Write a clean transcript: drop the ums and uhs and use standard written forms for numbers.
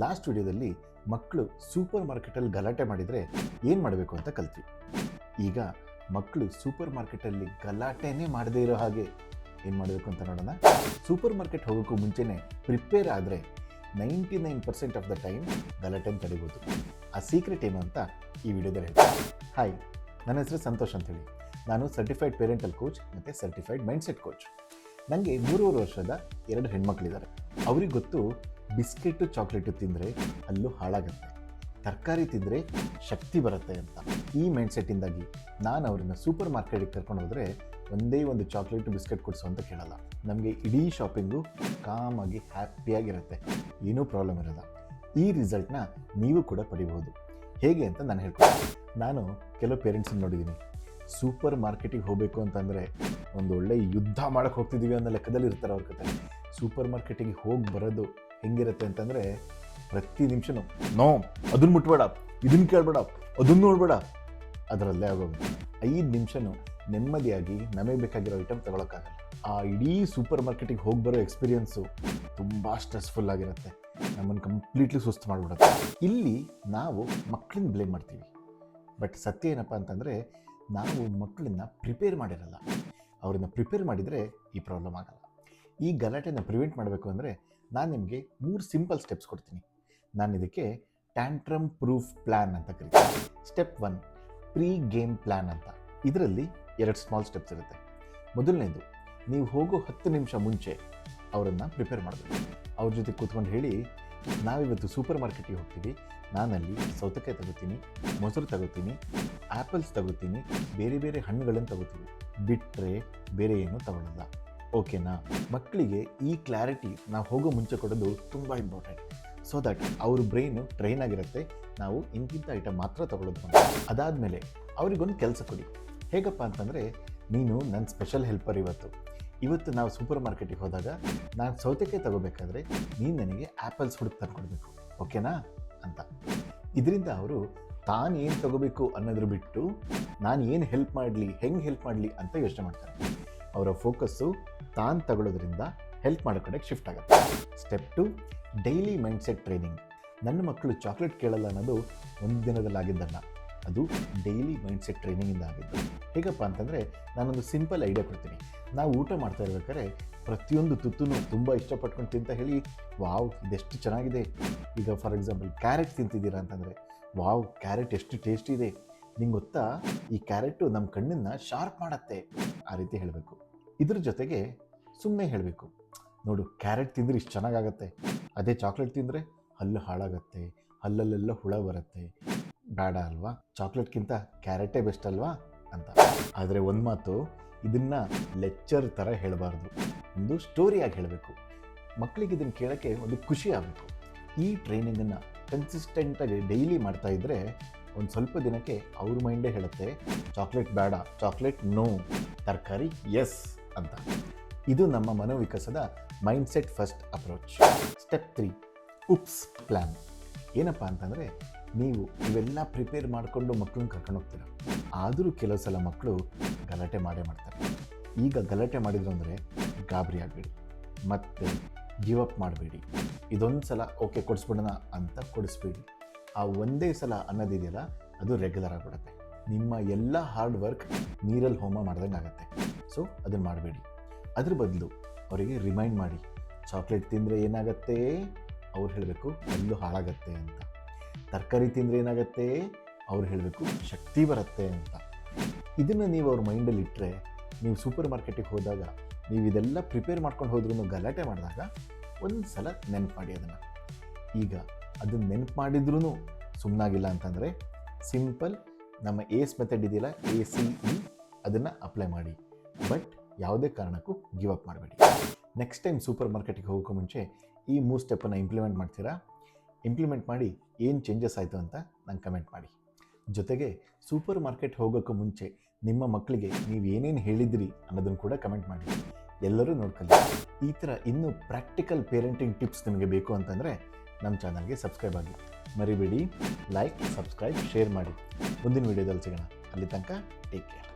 Last ವಿಡಿಯೋದಲ್ಲಿ ಮಕ್ಕಳು super ಮಾರ್ಕೆಟಲ್ಲಿ ಗಲಾಟೆ ಮಾಡಿದರೆ ಏನು ಮಾಡಬೇಕು ಅಂತ ಕಲ್ತ್ವಿ. ಈಗ ಮಕ್ಕಳು ಸೂಪರ್ ಮಾರ್ಕೆಟಲ್ಲಿ ಗಲಾಟೆನೇ ಮಾಡದೇ ಇರೋ ಹಾಗೆ ಏನು ಮಾಡಬೇಕು ಅಂತ ನೋಡೋಣ. ಸೂಪರ್ ಮಾರ್ಕೆಟ್ ಹೋಗೋಕ್ಕೂ ಮುಂಚೆನೇ ಪ್ರಿಪೇರ್ ಆದರೆ 99% ಆಫ್ ದ ಟೈಮ್ ಗಲಾಟೆನ ತಡಿಬೋದು. ಆ ಸೀಕ್ರೆಟ್ ಏನು ಅಂತ ಈ ವಿಡಿಯೋದಲ್ಲಿ ಹೇಳ್ತೀನಿ. ಹಾಯ್, ನನ್ನ ಹೆಸರು ಸಂತೋಷ್ ಅಂತೇಳಿ. ನಾನು ಸರ್ಟಿಫೈಡ್ ಪೇರೆಂಟಲ್ ಕೋಚ್ ಮತ್ತು ಸರ್ಟಿಫೈಡ್ ಮೈಂಡ್ಸೆಟ್ ಕೋಚ್. ನನಗೆ 3.5 ವರ್ಷದ 2 ಹೆಣ್ಮಕ್ಳಿದ್ದಾರೆ. ಅವ್ರಿಗೆ ಗೊತ್ತು, ಬಿಸ್ಕೆಟು ಚಾಕ್ಲೇಟು ತಿಂದರೆ ಅಲ್ಲೂ ಹಾಳಾಗುತ್ತೆ, ತರಕಾರಿ ತಿಂದರೆ ಶಕ್ತಿ ಬರುತ್ತೆ ಅಂತ. ಈ ಮೈಂಡ್ಸೆಟ್ಟಿಂದಾಗಿ ನಾನು ಅವ್ರನ್ನ ಸೂಪರ್ ಮಾರ್ಕೆಟಿಗೆ ಕರ್ಕೊಂಡು ಹೋದರೆ ಒಂದೇ ಒಂದು ಚಾಕ್ಲೇಟು ಬಿಸ್ಕೆಟ್ ಕೊಡಿಸು ಅಂತ ಕೇಳಲ್ಲ. ನಮಗೆ ಇಡೀ ಶಾಪಿಂಗು ಕಾಮಾಗಿ ಹ್ಯಾಪಿಯಾಗಿರುತ್ತೆ, ಏನೂ ಪ್ರಾಬ್ಲಮ್ ಇರೋಲ್ಲ. ಈ ರಿಸಲ್ಟ್ನ ನೀವು ಕೂಡ ಪಡಿಬಹುದು. ಹೇಗೆ ಅಂತ ನಾನು ಹೇಳ್ಕೊಡ್ತೀನಿ. ನಾನು ಕೆಲವು ಪೇರೆಂಟ್ಸನ್ನ ನೋಡಿದ್ದೀನಿ, ಸೂಪರ್ ಮಾರ್ಕೆಟಿಗೆ ಹೋಗಬೇಕು ಅಂತಂದರೆ ಒಂದು ಒಳ್ಳೆ ಯುದ್ಧ ಮಾಡೋಕ್ಕೆ ಹೋಗ್ತಿದ್ದೀವಿ ಅನ್ನೋ ಲೆಕ್ಕದಲ್ಲಿ ಇರ್ತಾರೆ ಅವ್ರ ಕತೆ. ಸೂಪರ್ ಮಾರ್ಕೆಟಿಗೆ ಹೋಗಿ ಬರೋದು ಹೆಂಗಿರುತ್ತೆ ಅಂತಂದರೆ, ಪ್ರತಿ ನಿಮಿಷನೂ ನೋ ಅದನ್ನು ಮುಟ್ಬೇಡ, ಇದನ್ನು ಕೇಳಬೇಡ, ಅದನ್ನು ನೋಡಬೇಡ, ಅದರಲ್ಲೇ ಆಗೋಗುತ್ತೆ. 5 ನಿಮಿಷನೂ ನೆಮ್ಮದಿಯಾಗಿ ನಮಗೆ ಬೇಕಾಗಿರೋ ಐಟಮ್ ತಗೊಳಕ್ಕಾಗಲ್ಲ. ಆ ಇಡೀ ಸೂಪರ್ ಮಾರ್ಕೆಟಿಗೆ ಹೋಗಿ ಬರೋ ಎಕ್ಸ್ಪೀರಿಯೆನ್ಸು ತುಂಬ ಸ್ಟ್ರೆಸ್ಫುಲ್ ಆಗಿರುತ್ತೆ, ನಮ್ಮನ್ನು ಕಂಪ್ಲೀಟ್ಲಿ ಸುಸ್ತು ಮಾಡಿಬಿಡುತ್ತೆ. ಇಲ್ಲಿ ನಾವು ಮಕ್ಕಳನ್ನ ಬ್ಲೇಮ್ ಮಾಡ್ತೀವಿ. ಬಟ್ ಸತ್ಯ ಏನಪ್ಪ ಅಂತಂದರೆ, ನಾವು ಮಕ್ಕಳನ್ನ ಪ್ರಿಪೇರ್ ಮಾಡಿರಲ್ಲ. ಅವ್ರನ್ನ ಪ್ರಿಪೇರ್ ಮಾಡಿದರೆ ಈ ಪ್ರಾಬ್ಲಮ್ ಆಗಲ್ಲ. ಈ ಗಲಾಟೆನ ಪ್ರಿವೆಂಟ್ ಮಾಡಬೇಕು ಅಂದರೆ ನಾನು ನಿಮಗೆ 3 ಸಿಂಪಲ್ ಸ್ಟೆಪ್ಸ್ ಕೊಡ್ತೀನಿ. ನಾನು ಇದಕ್ಕೆ ಟ್ಯಾಂಟ್ರಮ್ ಪ್ರೂಫ್ ಪ್ಲ್ಯಾನ್ ಅಂತ ಕರಿತೀನಿ. ಸ್ಟೆಪ್ 1 ಪ್ರೀ ಗೇಮ್ ಪ್ಲ್ಯಾನ್ ಅಂತ. ಇದರಲ್ಲಿ 2 ಸ್ಮಾಲ್ ಸ್ಟೆಪ್ಸ್ ಇರುತ್ತೆ. ಮೊದಲನೇದು, ನೀವು ಹೋಗೋ 10 ನಿಮಿಷ ಮುಂಚೆ ಅವರನ್ನು ಪ್ರಿಪೇರ್ ಮಾಡಬೇಕು. ಅವ್ರ ಜೊತೆ ಕೂತ್ಕೊಂಡು ಹೇಳಿ, ನಾವಿವತ್ತು ಸೂಪರ್ ಮಾರ್ಕೆಟಿಗೆ ಹೋಗ್ತೀವಿ, ನಾನಲ್ಲಿ ಸೌತೆಕಾಯಿ ತಗೋತೀನಿ, ಮೊಸರು ತಗೋತೀನಿ, ಆ್ಯಪಲ್ಸ್ ತಗೋತೀನಿ, ಬೇರೆ ಬೇರೆ ಹಣ್ಣುಗಳನ್ನು ತಗೋತೀವಿ, ಬಿಟ್ಟರೆ ಬೇರೆ ಏನೂ ತಗೊಳ್ಳಲ್ಲ, ಓಕೆನಾ? ಮಕ್ಕಳಿಗೆ ಈ ಕ್ಲಾರಿಟಿ ನಾವು ಹೋಗೋ ಮುಂಚೆ ಕೊಡೋದು ತುಂಬ ಇಂಪಾರ್ಟೆಂಟ್. ಸೊ ದಟ್ ಅವ್ರ ಬ್ರೈನು ಟ್ರೈನ್ ಆಗಿರುತ್ತೆ, ನಾವು ಇಂತಿಂಥ ಐಟಮ್ ಮಾತ್ರ ತಗೊಳ್ಳೋದು ಅಂತ. ಅದಾದಮೇಲೆ ಅವ್ರಿಗೊಂದು ಕೆಲಸ ಕೊಡಿ. ಹೇಗಪ್ಪ ಅಂತಂದರೆ, ನೀನು ನನ್ನ ಸ್ಪೆಷಲ್ ಹೆಲ್ಪರ್. ಇವತ್ತು ನಾವು ಸೂಪರ್ ಮಾರ್ಕೆಟಿಗೆ ಹೋದಾಗ ನಾನು ಸೌತೆಕಾಯಿ ತಗೋಬೇಕಾದ್ರೆ ನೀನು ನನಗೆ ಆ್ಯಪಲ್ಸ್ ಹುಡುಕಿ ತಂದುಕೊಡ್ಬೇಕು, ಓಕೆನಾ ಅಂತ. ಇದರಿಂದ ಅವರು ತಾನು ಏನು ತಗೋಬೇಕು ಅನ್ನೋದ್ರ ಬಿಟ್ಟು ನಾನು ಏನು ಹೆಲ್ಪ್ ಮಾಡಲಿ, ಹೆಂಗೆ ಹೆಲ್ಪ್ ಮಾಡಲಿ ಅಂತ ಯೋಚನೆ ಮಾಡ್ತಾರೆ. ಅವರ ಫೋಕಸ್ಸು ತಾನು ತಗೊಳ್ಳೋದ್ರಿಂದ ಹೆಲ್ಪ್ ಮಾಡೋ ಕಡೆಗೆ ಶಿಫ್ಟ್ ಆಗುತ್ತೆ. Step 2 daily mindset training. ನನ್ನ ಮಕ್ಕಳು ಚಾಕ್ಲೇಟ್ ಕೇಳಲ್ಲ ಅನ್ನೋದು ಒಂದು ದಿನದಲ್ಲಿ ಆಗಿದ್ದಲ್ಲ, ಅದು ಡೈಲಿ ಮೈಂಡ್ಸೆಟ್ ಟ್ರೈನಿಂಗಿಂದ ಆಗಿದ್ದು. ಹೇಗಪ್ಪ ಅಂತಂದರೆ, ನಾನೊಂದು ಸಿಂಪಲ್ ಐಡಿಯಾ ಕೊಡ್ತೀನಿ. ನಾವು ಊಟ ಮಾಡ್ತಾ ಇರ್ಬೇಕಾದ್ರೆ ಪ್ರತಿಯೊಂದು ತುತ್ತೂ ತುಂಬ ಇಷ್ಟಪಟ್ಕೊಂಡು ತಿಂತ ಹೇಳಿ, ವಾವ್ ಇದೆಷ್ಟು ಚೆನ್ನಾಗಿದೆ. ಈಗ ಫಾರ್ ಎಕ್ಸಾಂಪಲ್ ಕ್ಯಾರೆಟ್ ತಿಂತಿದ್ದೀರಾ ಅಂತಂದರೆ, ವಾವ್ ಕ್ಯಾರೆಟ್ ಎಷ್ಟು ಟೇಸ್ಟಿ ಇದೆ, ನಿಂಗೆ ಗೊತ್ತಾ ಈ ಕ್ಯಾರೆಟು ನಮ್ಮ ಕಣ್ಣನ್ನು ಶಾರ್ಪ್ ಮಾಡುತ್ತೆ, ಆ ರೀತಿ ಹೇಳಬೇಕು. ಇದ್ರ ಜೊತೆಗೆ ಸುಮ್ಮನೆ ಹೇಳಬೇಕು, ನೋಡು ಕ್ಯಾರೆಟ್ ತಿಂದರೆ ಇಷ್ಟು ಚೆನ್ನಾಗಾಗತ್ತೆ, ಅದೇ ಚಾಕ್ಲೇಟ್ ತಿಂದರೆ ಹಲ್ಲು ಹಾಳಾಗತ್ತೆ, ಹಲ್ಲಲ್ಲೆಲ್ಲ ಹುಳ ಬರುತ್ತೆ, ಬೇಡ ಅಲ್ವಾ, ಚಾಕ್ಲೇಟ್ಗಿಂತ ಕ್ಯಾರೆಟೇ ಬೆಸ್ಟ್ ಅಲ್ವಾ ಅಂತ. ಆದರೆ ಒಂದು ಮಾತು, ಇದನ್ನು ಲೆಕ್ಚರ್ ಥರ ಹೇಳಬಾರ್ದು, ಒಂದು ಸ್ಟೋರಿಯಾಗಿ ಹೇಳಬೇಕು. ಮಕ್ಕಳಿಗೆ ಇದನ್ನು ಕೇಳೋಕ್ಕೆ ಒಂದು ಖುಷಿ ಆಗಬೇಕು. ಈ ಟ್ರೈನಿಂಗನ್ನು ಕನ್ಸಿಸ್ಟೆಂಟಾಗಿ ಡೈಲಿ ಮಾಡ್ತಾ ಇದ್ದರೆ ಒಂದು ಸ್ವಲ್ಪ ದಿನಕ್ಕೆ ಅವ್ರ ಮೈಂಡೇ ಹೇಳುತ್ತೆ, ಚಾಕ್ಲೇಟ್ ಬೇಡ, ಚಾಕ್ಲೇಟ್ ನೋ, ತರಕಾರಿ ಎಸ್ ಅಂತ. ಇದು ನಮ್ಮ ಮನೋವಿಕಾಸದ ಮೈಂಡ್ಸೆಟ್ ಫಸ್ಟ್ ಅಪ್ರೋಚ್. ಸ್ಟೆಪ್ 3 ಉಪ್ಸ್ ಪ್ಲ್ಯಾನ್. ಏನಪ್ಪ ಅಂತಂದರೆ, ನೀವು ಇವೆಲ್ಲ ಪ್ರಿಪೇರ್ ಮಾಡಿಕೊಂಡು ಮಕ್ಕಳನ್ನ ಕರ್ಕೊಂಡು ಹೋಗ್ತೀರ, ಆದರೂ ಕೆಲವು ಸಲ ಮಕ್ಕಳು ಗಲಾಟೆ ಮಾಡ್ತಾರೆ. ಈಗ ಗಲಾಟೆ ಮಾಡಿದ್ರು ಅಂದರೆ ಗಾಬರಿ ಆಗಬೇಡಿ, ಮತ್ತೆ ಗಿವ್ ಅಪ್ ಮಾಡಬೇಡಿ. ಇದೊಂದು ಸಲ ಓಕೆ ಕೊಡಿಸ್ಬಿಡೋಣ ಅಂತ ಕೊಡಿಸ್ಬೇಡಿ. ಆ ಒಂದೇ ಸಲ ಅನ್ನೋದಿದೆಯಲ್ಲ, ಅದು ರೆಗ್ಯುಲರ್ ಆಗಿಬಿಡುತ್ತೆ. ನಿಮ್ಮ ಎಲ್ಲ ಹಾರ್ಡ್ ವರ್ಕ್ ನೀರಲ್ಲಿ ಹೋಮ ಮಾಡ್ದಂಗೆ ಆಗುತ್ತೆ. ಸೊ ಅದನ್ನು ಮಾಡಬೇಡಿ. ಅದ್ರ ಬದಲು ಅವರಿಗೆ ರಿಮೈಂಡ್ ಮಾಡಿ, ಚಾಕ್ಲೇಟ್ ತಿಂದರೆ ಏನಾಗುತ್ತೆ, ಅವ್ರು ಹೇಳಬೇಕು ಅಲ್ಲೂ ಹಾಳಾಗತ್ತೆ ಅಂತ. ತರಕಾರಿ ತಿಂದರೆ ಏನಾಗುತ್ತೆ, ಅವ್ರು ಹೇಳಬೇಕು ಶಕ್ತಿ ಬರುತ್ತೆ ಅಂತ. ಇದನ್ನು ನೀವು ಅವ್ರ ಮೈಂಡಲ್ಲಿ ಇಟ್ಟರೆ, ನೀವು ಸೂಪರ್ ಮಾರ್ಕೆಟಿಗೆ ಹೋದಾಗ ನೀವು ಇದೆಲ್ಲ ಪ್ರಿಪೇರ್ ಮಾಡ್ಕೊಂಡು ಹೋದ್ರೂ ಗಲಾಟೆ ಮಾಡಿದಾಗ ಒಂದು ಸಲ ನೆನಪು ಮಾಡಿ ಅದನ್ನು. ಈಗ ಅದನ್ನು ನೆನಪು ಮಾಡಿದ್ರೂ ಸುಮ್ಮನಾಗಿಲ್ಲ ಅಂತಂದರೆ ಸಿಂಪಲ್ ನಮ್ಮ ಏಸ್ ಮೆಥಡ್ ಇದೆಯಲ್ಲ, ACE, ಅದನ್ನು ಅಪ್ಲೈ ಮಾಡಿ. ಬಟ್ ಯಾವುದೇ ಕಾರಣಕ್ಕೂ ಗಿವ್ ಅಪ್ ಮಾಡಬೇಡಿ. ನೆಕ್ಸ್ಟ್ ಟೈಮ್ ಸೂಪರ್ ಮಾರ್ಕೆಟಿಗೆ ಹೋಗೋಕ್ಕೂ ಮುಂಚೆ ಈ 3 ಸ್ಟೆಪ್ಪನ್ನು ಇಂಪ್ಲಿಮೆಂಟ್ ಮಾಡ್ತೀರಾ? ಇಂಪ್ಲಿಮೆಂಟ್ ಮಾಡಿ ಏನು ಚೇಂಜಸ್ ಆಯಿತು ಅಂತ ನಂಗೆ ಕಮೆಂಟ್ ಮಾಡಿ. ಜೊತೆಗೆ ಸೂಪರ್ ಮಾರ್ಕೆಟ್ ಹೋಗೋಕ್ಕೂ ಮುಂಚೆ ನಿಮ್ಮ ಮಕ್ಕಳಿಗೆ ನೀವು ಏನೇನು ಹೇಳಿದ್ರಿ ಅನ್ನೋದನ್ನು ಕೂಡ ಕಮೆಂಟ್ ಮಾಡಿ. ಎಲ್ಲರೂ ನೋಡ್ಕೊಳ್ಳಿ. ಈ ಥರ ಇನ್ನೂ ಪ್ರಾಕ್ಟಿಕಲ್ ಪೇರೆಂಟಿಂಗ್ ಟಿಪ್ಸ್ ನಿಮಗೆ ಬೇಕು ಅಂತಂದರೆ ನಮ್ಮ ಚಾನಲ್ಗೆ ಸಬ್ಸ್ಕ್ರೈಬ್ ಆಗಿ. ಮರಿಬೇಡಿ, ಲೈಕ್, ಸಬ್ಸ್ಕ್ರೈಬ್, ಶೇರ್ ಮಾಡಿ. ಮುಂದಿನ ವೀಡಿಯೋದಲ್ಲಿ ಸಿಗೋಣ. ಅಲ್ಲಿ ತನಕ ಟೇಕ್ ಕೇರ್.